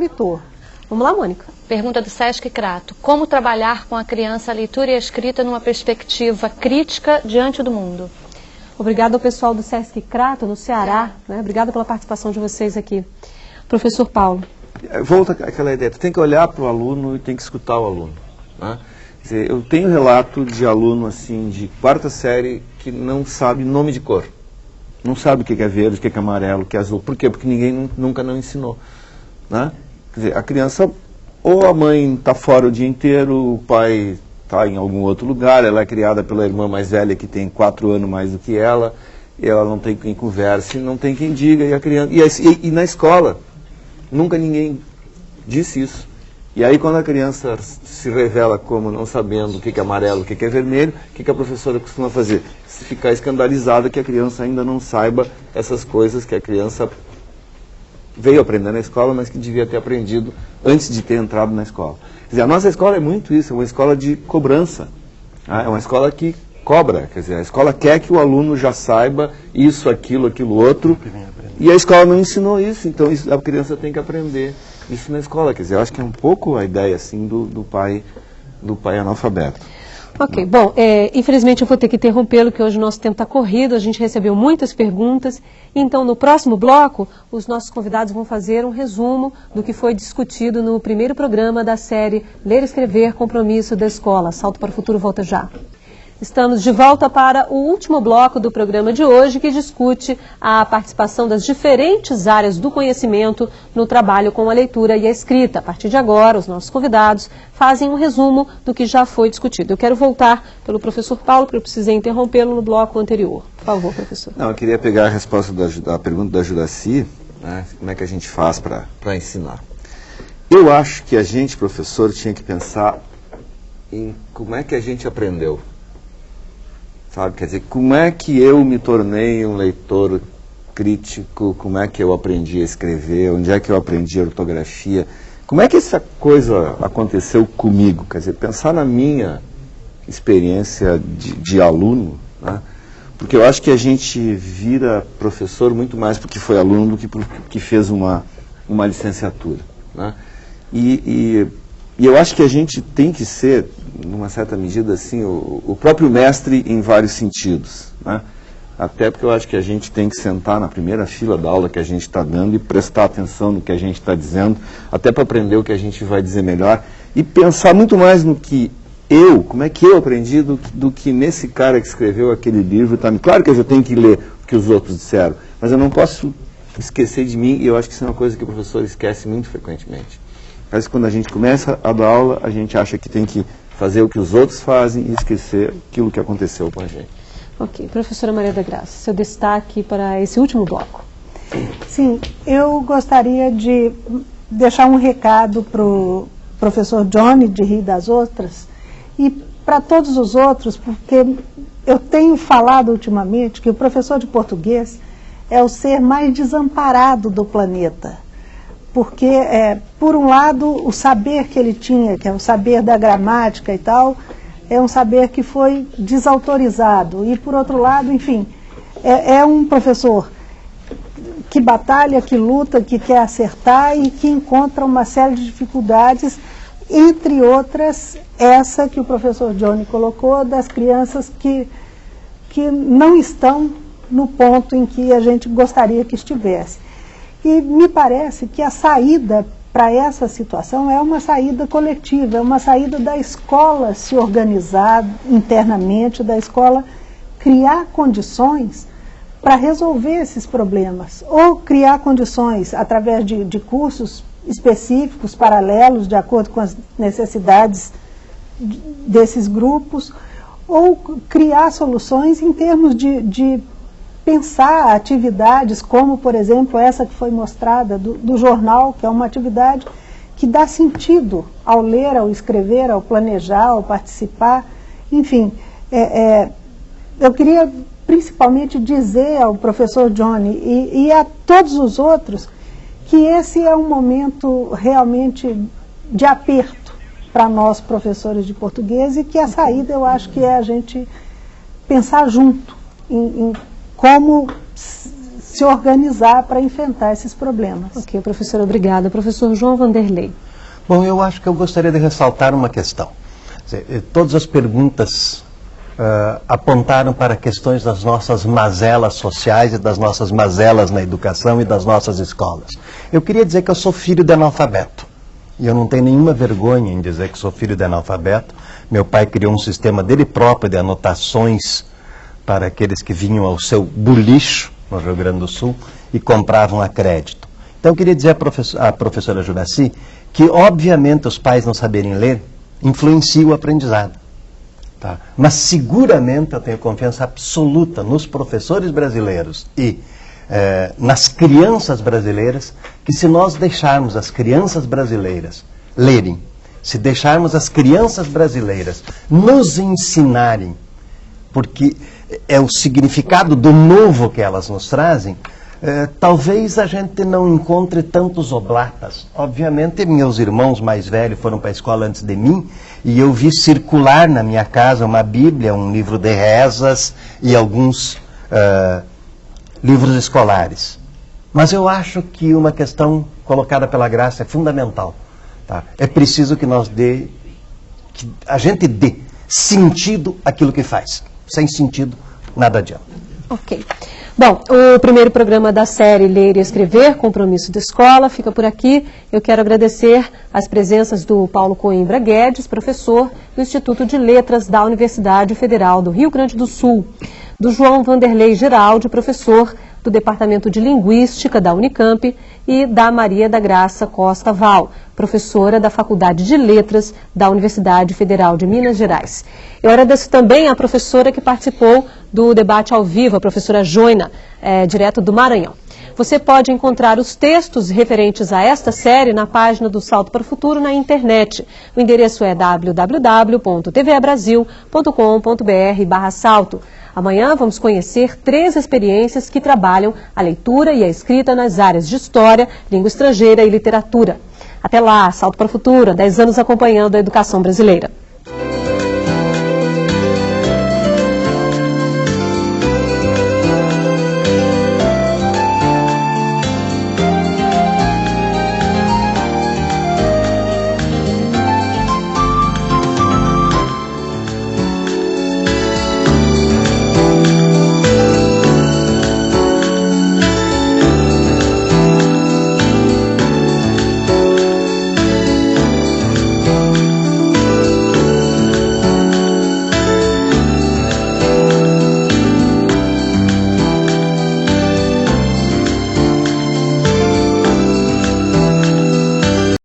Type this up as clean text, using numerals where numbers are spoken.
escritor. Vamos lá, Mônica. Pergunta do Sesc Crato. Como trabalhar com a criança a leitura e a escrita numa perspectiva crítica diante do mundo? Obrigada ao pessoal do Sesc Crato, no Ceará. Né? Obrigada pela participação de vocês aqui. Professor Paulo. Volta àquela ideia, tu tem que olhar para o aluno e tem que escutar o aluno. Né? Quer dizer, eu tenho relato de aluno assim, de quarta série que não sabe nome de cor. Não sabe o que é verde, o que é amarelo, o que é azul. Por quê? Porque ninguém nunca não ensinou. Né? Quer dizer, a criança, ou a mãe está fora o dia inteiro, o pai está em algum outro lugar, ela é criada pela irmã mais velha que tem 4 anos mais do que ela, e ela não tem quem converse, não tem quem diga, e a criança... E na escola, nunca ninguém disse isso. E aí quando a criança se revela como não sabendo o que é amarelo, o que é vermelho, o que a professora costuma fazer? Ficar escandalizada que a criança ainda não saiba essas coisas que a criança veio aprender na escola, mas que devia ter aprendido antes de ter entrado na escola. Quer dizer, a nossa escola é muito isso, é uma escola de cobrança. É uma escola que cobra, quer dizer, a escola quer que o aluno já saiba isso, aquilo outro, e a escola não ensinou isso, então a criança tem que aprender isso na escola. Quer dizer, eu acho que é um pouco a ideia assim do pai analfabeto. Ok, bom, infelizmente eu vou ter que interrompê-lo, que hoje o nosso tempo está corrido, a gente recebeu muitas perguntas, então no próximo bloco os nossos convidados vão fazer um resumo do que foi discutido no primeiro programa da série Ler e Escrever, Compromisso da Escola. Salto para o Futuro volta já. Estamos de volta para o último bloco do programa de hoje, que discute a participação das diferentes áreas do conhecimento no trabalho com a leitura e a escrita. A partir de agora, os nossos convidados fazem um resumo do que já foi discutido. Eu quero voltar pelo professor Paulo, porque eu precisei interrompê-lo no bloco anterior. Por favor, professor. Não, eu queria pegar a resposta da pergunta da Juraci, né, como é que a gente faz para ensinar. Eu acho que a gente, professor, tinha que pensar em como é que a gente aprendeu. Sabe? Quer dizer, como é que eu me tornei um leitor crítico, como é que eu aprendi a escrever, onde é que eu aprendi a ortografia, como é que essa coisa aconteceu comigo? Quer dizer, pensar na minha experiência de aluno, né? Porque eu acho que a gente vira professor muito mais porque foi aluno do que porque fez uma licenciatura. Né? E eu acho que a gente tem que ser, numa certa medida, assim, o próprio mestre em vários sentidos. Né? Até porque eu acho que a gente tem que sentar na primeira fila da aula que a gente está dando e prestar atenção no que a gente está dizendo, até para aprender o que a gente vai dizer melhor, e pensar muito mais no que como é que eu aprendi, do que nesse cara que escreveu aquele livro. Tá? Claro que eu já tenho que ler o que os outros disseram, mas eu não posso esquecer de mim, e eu acho que isso é uma coisa que o professor esquece muito frequentemente. Mas quando a gente começa a dar aula, a gente acha que tem que fazer o que os outros fazem e esquecer aquilo que aconteceu com a gente. Ok. Professora Maria da Graça, seu destaque para esse último bloco. Sim, eu gostaria de deixar um recado para o professor Johnny, de Rio das Ostras, e para todos os outros, porque eu tenho falado ultimamente que o professor de português é o ser mais desamparado do planeta. Porque, por um lado, o saber que ele tinha, que é o saber da gramática e tal, é um saber que foi desautorizado. E, por outro lado, enfim, é um professor que batalha, que luta, que quer acertar e que encontra uma série de dificuldades, entre outras, essa que o professor Johnny colocou, das crianças que não estão no ponto em que a gente gostaria que estivesse. E me parece que a saída para essa situação é uma saída coletiva, é uma saída da escola se organizar internamente, da escola criar condições para resolver esses problemas, ou criar condições através de cursos específicos, paralelos, de acordo com as necessidades desses grupos, ou criar soluções em termos de pensar atividades como, por exemplo, essa que foi mostrada do jornal, que é uma atividade que dá sentido ao ler, ao escrever, ao planejar, ao participar. Enfim, eu queria principalmente dizer ao professor Johnny e a todos os outros que esse é um momento realmente de aperto para nós, professores de português, e que a saída, eu acho que é a gente pensar junto em como se organizar para enfrentar esses problemas. Ok, professora, obrigada. Professor João Vanderlei. Bom, eu acho que eu gostaria de ressaltar uma questão. Todas as perguntas apontaram para questões das nossas mazelas sociais e das nossas mazelas na educação e das nossas escolas. Eu queria dizer que eu sou filho de analfabeto. E eu não tenho nenhuma vergonha em dizer que sou filho de analfabeto. Meu pai criou um sistema dele próprio de anotações para aqueles que vinham ao seu bulicho, no Rio Grande do Sul, e compravam a crédito. Então eu queria dizer à professora Juracy que, obviamente, os pais não saberem ler influencia o aprendizado. Tá? Mas seguramente eu tenho confiança absoluta nos professores brasileiros e nas crianças brasileiras, que se nós deixarmos as crianças brasileiras lerem, se deixarmos as crianças brasileiras nos ensinarem, porque é o significado do novo que elas nos trazem, talvez a gente não encontre tantos oblatas. Obviamente, meus irmãos mais velhos foram para a escola antes de mim, e eu vi circular na minha casa uma Bíblia, um livro de rezas e alguns livros escolares. Mas eu acho que uma questão colocada pela graça é fundamental. Tá? É preciso que que a gente dê sentido àquilo que faz. Sem sentido, nada adianta. Ok. Bom, o primeiro programa da série Ler e Escrever, Compromisso da Escola, fica por aqui. Eu quero agradecer as presenças do Paulo Coimbra Guedes, professor do Instituto de Letras da Universidade Federal do Rio Grande do Sul, do João Vanderlei Geraldi, professor do Departamento de Linguística da Unicamp, e da Maria da Graça Costa Val, professora da Faculdade de Letras da Universidade Federal de Minas Gerais. Eu agradeço também a professora que participou do debate ao vivo, a professora Joina, direto do Maranhão. Você pode encontrar os textos referentes a esta série na página do Salto para o Futuro na internet. O endereço é www.tvabrasil.com.br/salto. Amanhã vamos conhecer 3 experiências que trabalham a leitura e a escrita nas áreas de História, Língua Estrangeira e Literatura. Até lá, Salto para o Futuro, 10 anos acompanhando a educação brasileira.